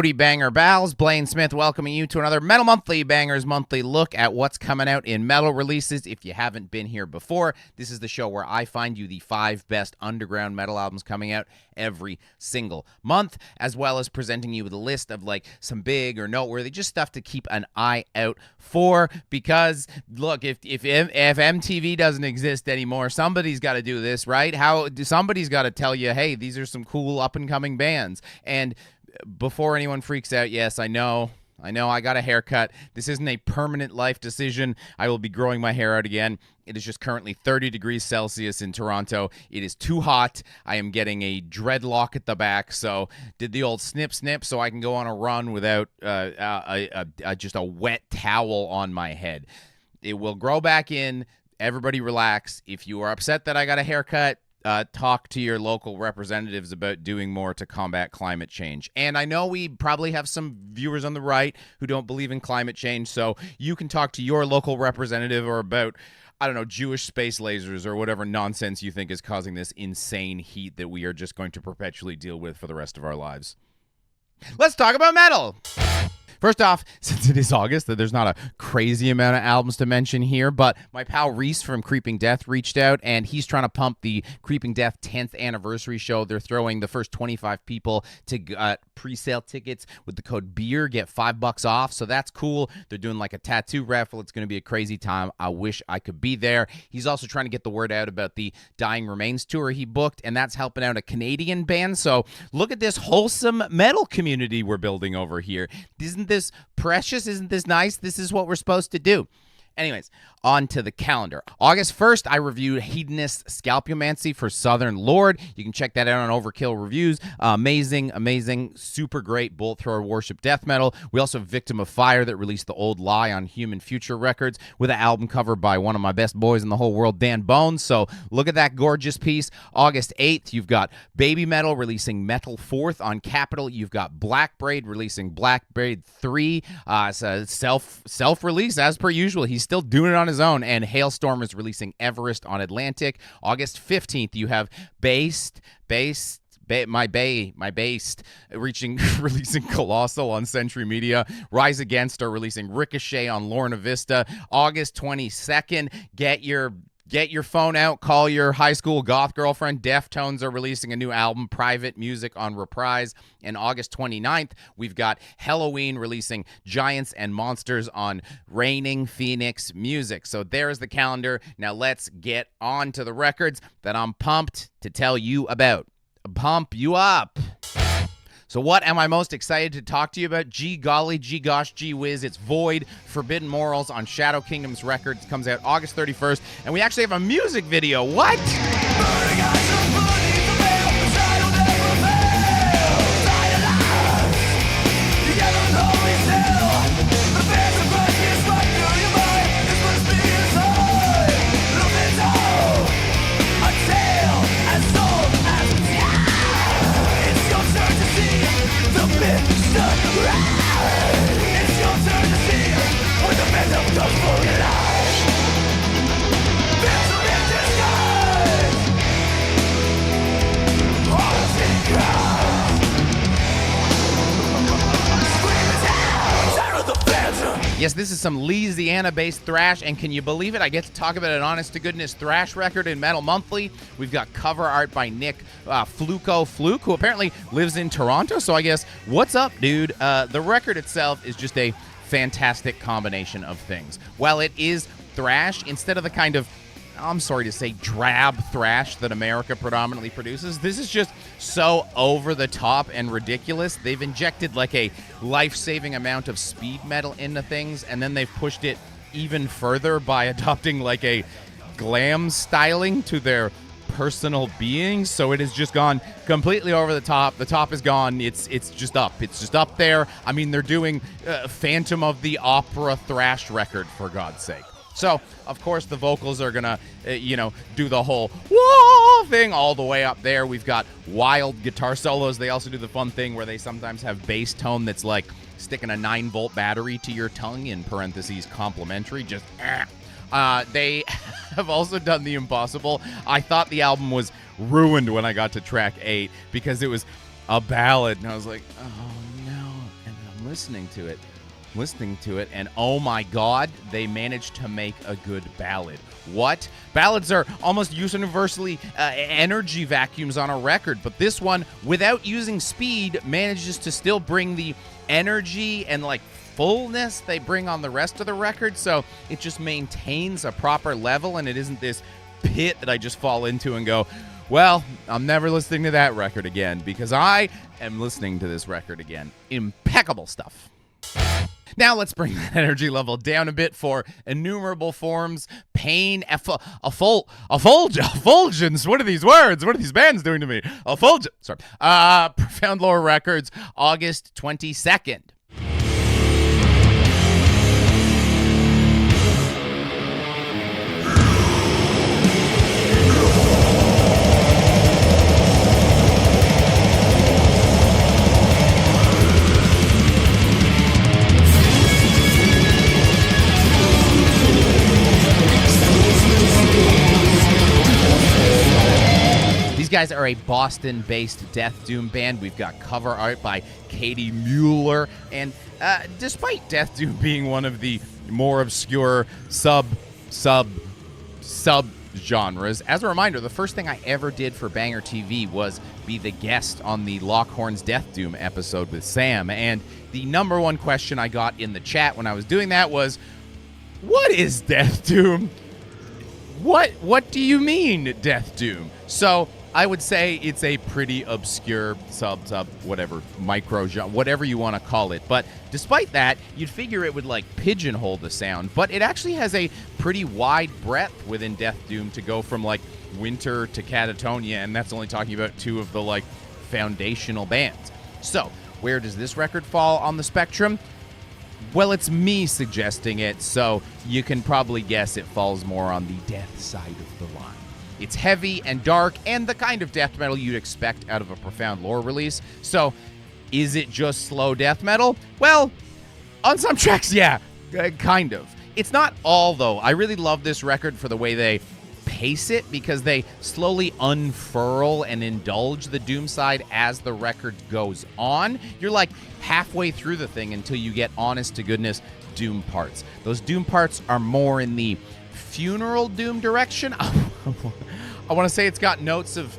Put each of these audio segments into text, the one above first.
Howdy Banger Bals, Blayne Smith welcoming you to another Metal Monthly Bangers Monthly look at what's coming out in metal releases. If you haven't been here before, this is the show where I find you the 5 best underground metal albums coming out every single month, as well as presenting you with a list of like some big or noteworthy, just stuff to keep an eye out for. Because look, if MTV doesn't exist anymore, somebody's got to do this, right? Somebody's got to tell you, hey, these are some cool up and coming bands. And before anyone freaks out, yes, I know I got a haircut. This isn't a permanent life decision. I will be growing my hair out again. It is just currently 30 degrees Celsius in Toronto. It is too hot. I am getting a dreadlock at the back, so did the old snip so I can go on a run without just a wet towel on my head. It will grow back in. Everybody relax. If you are upset that I got a haircut, talk to your local representatives about doing more to combat climate change. And I know we probably have some viewers on the right who don't believe in climate change, so you can talk to your local representative or about, I don't know, Jewish space lasers or whatever nonsense you think is causing this insane heat that we are just going to perpetually deal with for the rest of our lives. Let's talk about metal! First off, since it is August, there's not a crazy amount of albums to mention here, but my pal Reese from Creeping Death reached out, and he's trying to pump the Creeping Death 10th anniversary show. They're throwing the first 25 people to pre-sale tickets with the code BEER, get $5 off, so that's cool. They're doing like a tattoo raffle. It's going to be a crazy time. I wish I could be there. He's also trying to get the word out about the Dying Remains tour he booked, and that's helping out a Canadian band, so look at this wholesome metal community we're building over here. Isn't this precious? Isn't this nice? This is what we're supposed to do. Anyways, on to the calendar. August 1st, I reviewed Hedonist Scalpomancy for Southern Lord. You can check that out on Overkill Reviews. Amazing, super great bolt thrower worship death metal. We also have Victim of Fire that released The Old Lie on Human Future Records with an album cover by one of my best boys in the whole world, Dan Bones. So look at that gorgeous piece. August 8th, you've got Baby Metal releasing Metal 4th on Capitol. You've got Black Braid releasing Black Braid 3. It's a self-release as per usual. He's still doing it on his own. And Hailstorm is releasing Everest on Atlantic. August 15th, you have releasing Colossal on Century Media. Rise Against are releasing Ricochet on Lorna Vista. August 22nd, get your phone out, call your high school goth girlfriend. Deftones are releasing a new album, Private Music on Reprise. And August 29th, we've got Helloween releasing Giants and Monsters on Reigning Phoenix Music. So there's the calendar. Now let's get on to the records that I'm pumped to tell you about. Pump you up. So what am I most excited to talk to you about? Gee golly, gee gosh, gee whiz, it's Void, Forbidden Morals on Shadow Kingdoms Records. It comes out August 31st, and we actually have a music video. What? Yes, this is some Louisiana-based thrash, and can you believe it? I get to talk about an honest-to-goodness thrash record in Metal Monthly. We've got cover art by Nick Fluke, who apparently lives in Toronto, so I guess, what's up, dude? The record itself is just a fantastic combination of things. While it is thrash, instead of the kind of, I'm sorry to say, drab thrash that America predominantly produces, this is just so over the top and ridiculous. They've injected like a life-saving amount of speed metal into things, and then they've pushed it even further by adopting like a glam styling to their personal beings. So it has just gone completely over the top. The top is gone. It's just up. It's just up there. I mean, they're doing Phantom of the Opera thrash record, for God's sake. So, of course, the vocals are going to, do the whole whoa thing all the way up there. We've got wild guitar solos. They also do the fun thing where they sometimes have bass tone that's like sticking a 9-volt battery to your tongue, in parentheses, complimentary. Just, They have also done the impossible. I thought the album was ruined when I got to track 8 because it was a ballad, and I was like, oh, no. listening to it, and oh my god, they managed to make a good ballad. What? Ballads are almost universally energy vacuums on a record, but this one, without using speed, manages to still bring the energy and like fullness they bring on the rest of the record, so it just maintains a proper level, and it isn't this pit that I just fall into and go, well, I'm never listening to that record again, because I am listening to this record again. Impeccable stuff. Now let's bring that energy level down a bit for Innumerable Forms, Pain, Effulgence. What are these words? What are these bands doing to me? Effulgence. Sorry. Profound Lore Records, August 22nd. Guys are a Boston-based death doom band. We've got cover art by Katie Mueller, and despite death doom being one of the more obscure sub genres, as a reminder, the first thing I ever did for BangerTV was be the guest on the Lockhorn's Death Doom episode with Sam, and the number one question I got in the chat when I was doing that was, what is death doom? What do you mean death doom? So I would say it's a pretty obscure whatever, micro genre, whatever you want to call it. But despite that, you'd figure it would like pigeonhole the sound, but it actually has a pretty wide breadth within death doom to go from like Winter to Catatonia, and that's only talking about two of the like foundational bands. So where does this record fall on the spectrum? Well, it's me suggesting it, so you can probably guess it falls more on the death side of the line. It's heavy and dark and the kind of death metal you'd expect out of a Profound Lore release. So, is it just slow death metal? Well, on some tracks, yeah, kind of. It's not all, though. I really love this record for the way they pace it, because they slowly unfurl and indulge the doom side as the record goes on. You're like halfway through the thing until you get honest to goodness doom parts. Those doom parts are more in the funeral doom direction. I want to say it's got notes of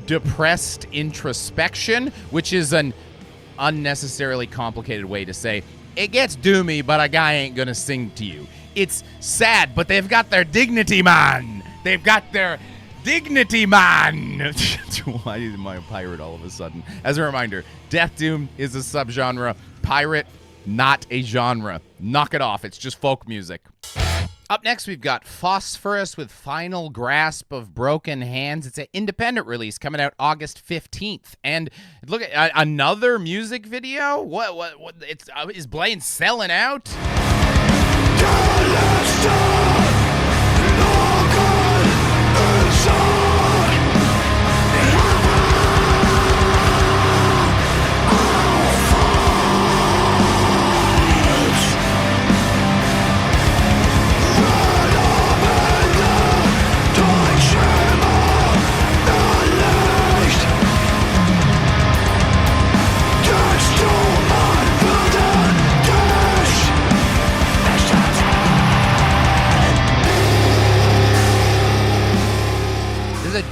depressed introspection, which is an unnecessarily complicated way to say it gets doomy, but a guy ain't gonna sing to you. It's sad, but they've got their dignity, man. They've got their dignity, man. Why am I a pirate all of a sudden? As a reminder, death doom is a subgenre. Pirate, not a genre. Knock it off. It's just folk music. Up next, we've got Phosphorus with Final Grasp of Broken Hands. It's an independent release coming out August 15th. And look at another music video. What? Is Blayne selling out?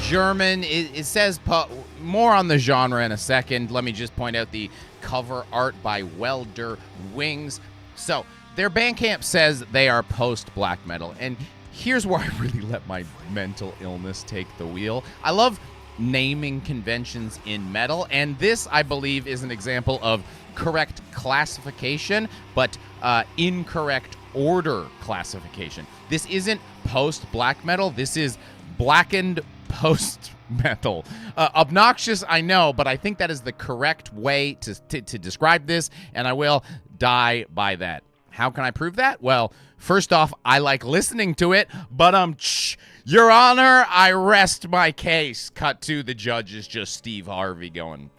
German. It says more on the genre in a second. Let me just point out the cover art by Welder Wings. So their Bandcamp says they are post-black metal, and here's where I really let my mental illness take the wheel. I love naming conventions in metal, and this, I believe, is an example of correct classification, but incorrect order classification. This isn't post-black metal. This is blackened post-metal. Obnoxious, I know, but I think that is the correct way to describe this, and I will die by that. How can I prove that? Well, first off, I like listening to it, but Your Honor, I rest my case. Cut to the judge is just Steve Harvey going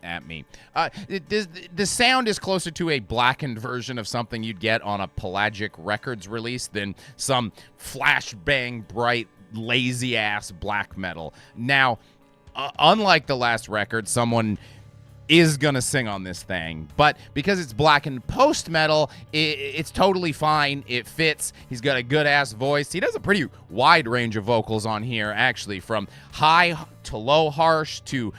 at me. The sound is closer to a blackened version of something you'd get on a Pelagic Records release than some flashbang bright lazy ass black metal. Now, unlike the last record, someone is gonna sing on this thing, but because it's blackened post metal, it's totally fine. It fits. He's got a good ass voice. He does a pretty wide range of vocals on here, actually, from high to low harsh to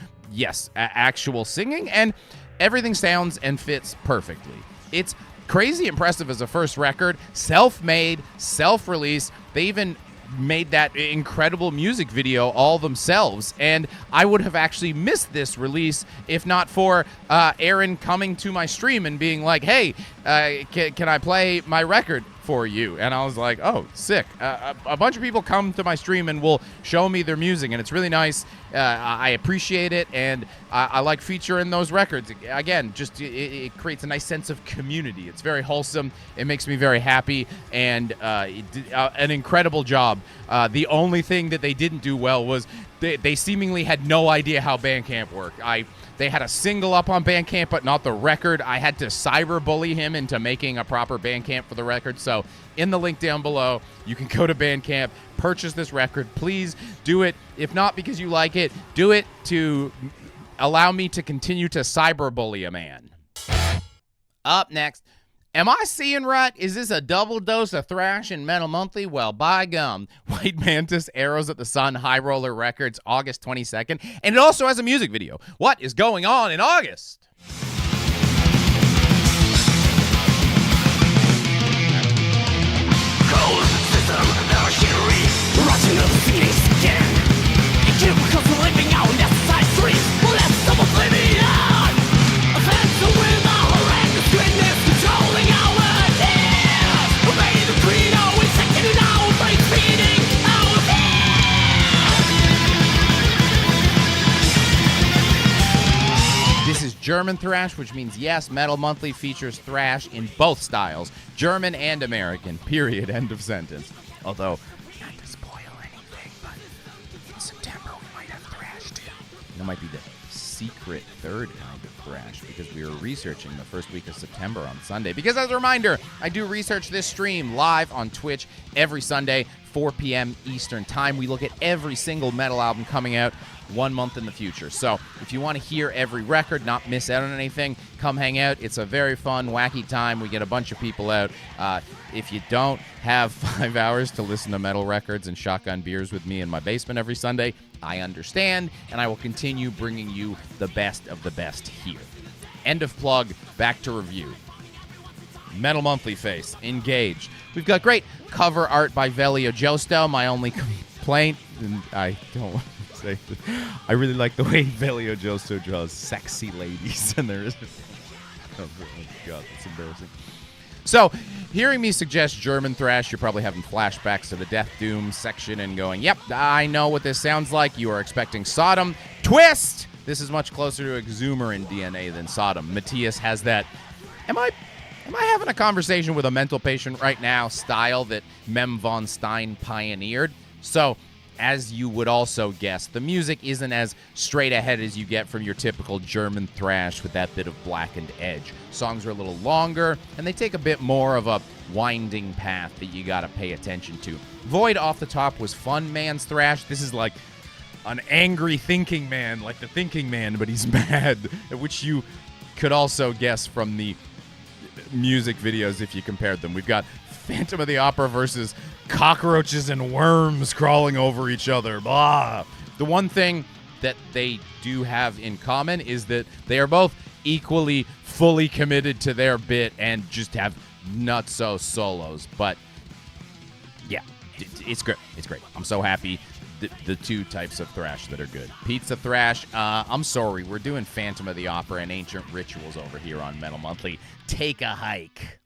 actual singing, and everything sounds and fits perfectly. It's crazy impressive as a first record, self-made, self-released. They even made that incredible music video all themselves, and I would have actually missed this release if not for Aaron coming to my stream and being like, hey, can I play my record for you? And I was like, oh, sick. A bunch of people come to my stream and will show me their music, and it's really nice. I appreciate it, and I like featuring those records. Again, just it creates a nice sense of community. It's very wholesome. It makes me very happy, and an incredible job. The only thing that they didn't do well was they seemingly had no idea how Bandcamp worked. They had a single up on Bandcamp, but not the record. I had to cyberbully him into making a proper Bandcamp for the record. So in the link down below, you can go to Bandcamp, purchase this record. Please do it. If not because you like it, do it to allow me to continue to cyberbully a man. Up next, am I seeing right? Is this a double dose of thrash in Metal Monthly? Well, by gum. White Mantis, Arrows at the Sun, High Roller Records, August 22nd. And it also has a music video. What is going on in August? Cold system, machinery, rotting of the phoenix skin. Chemicals are living out in that street. Well, that's oblivion. Offense with a horrendous goodness, controlling our lives. Obey the credo, it's second and out, like feeding our fears. This is German thrash, which means yes, Metal Monthly features thrash in both styles, German and American, period, end of sentence. Although, not to spoil anything, but in September we might have thrash too. And it might be the secret third kind of thrash, because we were researching the first week of September on Sunday. Because as a reminder, I do research this stream live on Twitch every Sunday, 4 p.m. Eastern Time. We look at every single metal album coming out 1 month in the future. So if you want to hear every record, not miss out on anything, come hang out. It's a very fun, wacky time. We get a bunch of people out. If you don't have 5 hours to listen to metal records and shotgun beers with me in my basement every Sunday, I understand, and I will continue bringing you the best of the best here. End of plug, back to review. Metal Monthly face, engaged. We've got great cover art by Velio Josto. My only complaint, and I don't want to say this, I really like the way Velio Josto draws sexy ladies, and there is... Oh, God, that's embarrassing. So, hearing me suggest German thrash, you're probably having flashbacks to the Death Doom section and going, yep, I know what this sounds like. You are expecting Sodom. Twist! This is much closer to Exumer in DNA than Sodom. Matthias has that, am I having a conversation with a mental patient right now style that Mem von Stein pioneered? So, as you would also guess, the music isn't as straight ahead as you get from your typical German thrash with that bit of blackened edge. Songs are a little longer, and they take a bit more of a winding path that you gotta pay attention to. Void off the top was fun man's thrash. This is like an angry thinking man, like the thinking man, but he's mad, which you could also guess from the music videos if you compared them. We've got Phantom of the Opera versus cockroaches and worms crawling over each other. Blah. The one thing that they do have in common is that they are both equally fully committed to their bit and just have nutso solos. But yeah, it's great. It's great. I'm so happy. The two types of thrash that are good. Pizza thrash. I'm sorry. We're doing Phantom of the Opera and Ancient Rituals over here on Metal Monthly. Take a hike.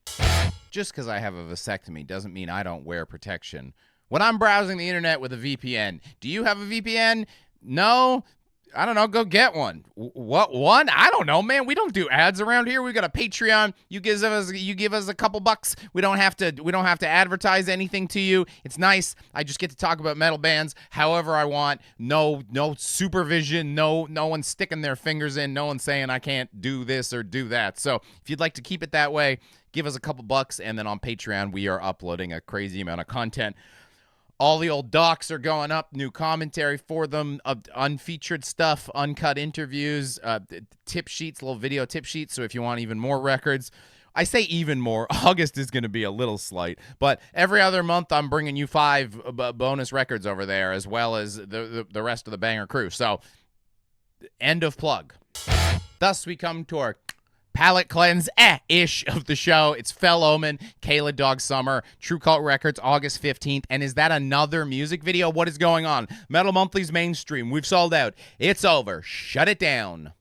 Just because I have a vasectomy doesn't mean I don't wear protection. When I'm browsing the internet with a VPN, do you have a VPN? No? I don't know. Go get one. What one? I don't know, man. We don't do ads around here. We got a Patreon. You give us a couple bucks. We don't have to advertise anything to you. It's nice. I just get to talk about metal bands however I want. No supervision. No one sticking their fingers in. No one saying I can't do this or do that. So if you'd like to keep it that way, give us a couple bucks, and then on Patreon we are uploading a crazy amount of content All the old docs are going up, new commentary for them, unfeatured stuff, uncut interviews, tip sheets, little video tip sheets. So if you want even more records, I say even more. August is going to be a little slight, but every other month I'm bringing you 5 bonus records over there, as well as the rest of the Banger crew. So end of plug. Thus we come to our Pallet Cleanse ish of the show. It's Fell Omen, Kayla Dog Summer, True Cult Records, August 15th. And is that another music video? What is going on? Metal Monthly's mainstream. We've sold out. It's over. Shut it down.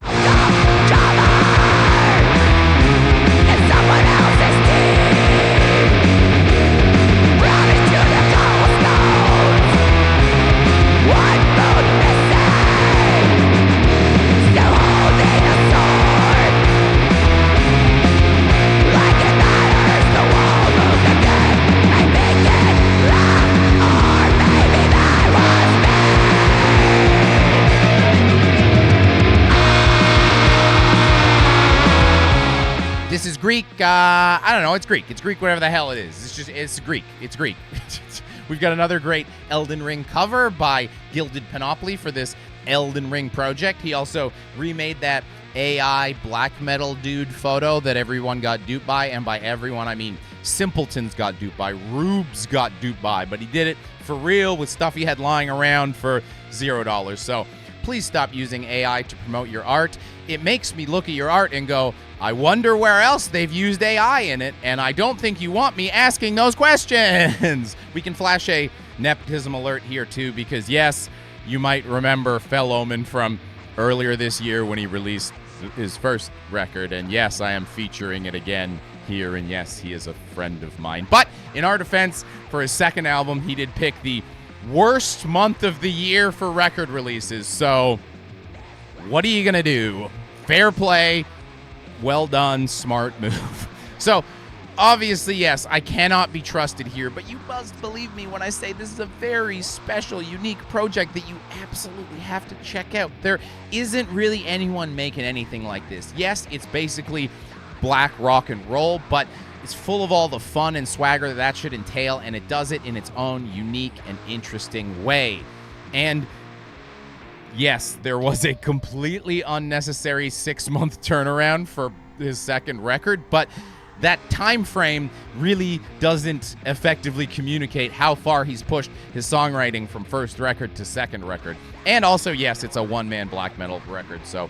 This is Greek. I don't know. It's Greek. It's Greek, whatever the hell it is. It's Greek. It's Greek. We've got another great Elden Ring cover by Gilded Panoply for this Elden Ring project. He also remade that AI black metal dude photo that everyone got duped by. And by everyone, I mean simpletons got duped by. Rubes got duped by. But he did it for real with stuff he had lying around for $0. So please stop using AI to promote your art. It makes me look at your art and go, I wonder where else they've used AI in it, and I don't think you want me asking those questions. We can flash a nepotism alert here, too, because, yes, you might remember Fell Omen from earlier this year when he released his first record, and, yes, I am featuring it again here, and, yes, he is a friend of mine. But in our defense, for his second album, he did pick the worst month of the year for record releases, so what are you going to do? Fair play. Well done, smart move. So, obviously, yes, I cannot be trusted here, but you must believe me when I say this is a very special, unique project that you absolutely have to check out. There isn't really anyone making anything like this. Yes, it's basically black rock and roll, but it's full of all the fun and swagger that should entail, and it does it in its own unique and interesting way. And yes, there was a completely unnecessary 6-month turnaround for his second record, but that time frame really doesn't effectively communicate how far he's pushed his songwriting from first record to second record. And also, yes, it's a one-man black metal record, so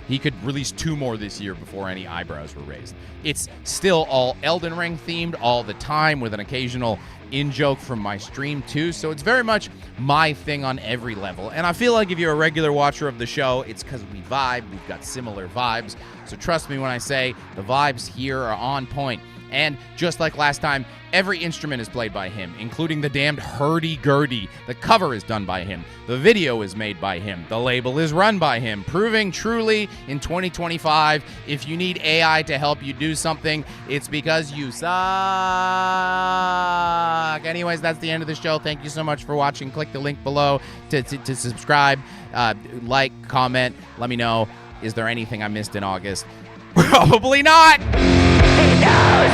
he could release 2 more this year before any eyebrows were raised. It's still all Elden Ring themed all the time, with an occasional in-joke from my stream too, so it's very much my thing on every level. And I feel like if you're a regular watcher of the show, it's because we vibe, we've got similar vibes, so trust me when I say the vibes here are on point. And just like last time, every instrument is played by him, including the damned hurdy-gurdy. The cover is done by him. The video is made by him. The label is run by him, proving truly in 2025, if you need AI to help you do something, it's because you suck. Anyways, that's the end of the show. Thank you so much for watching. Click the link below to subscribe, like, comment, let me know. Is there anything I missed in August? Probably not! He knows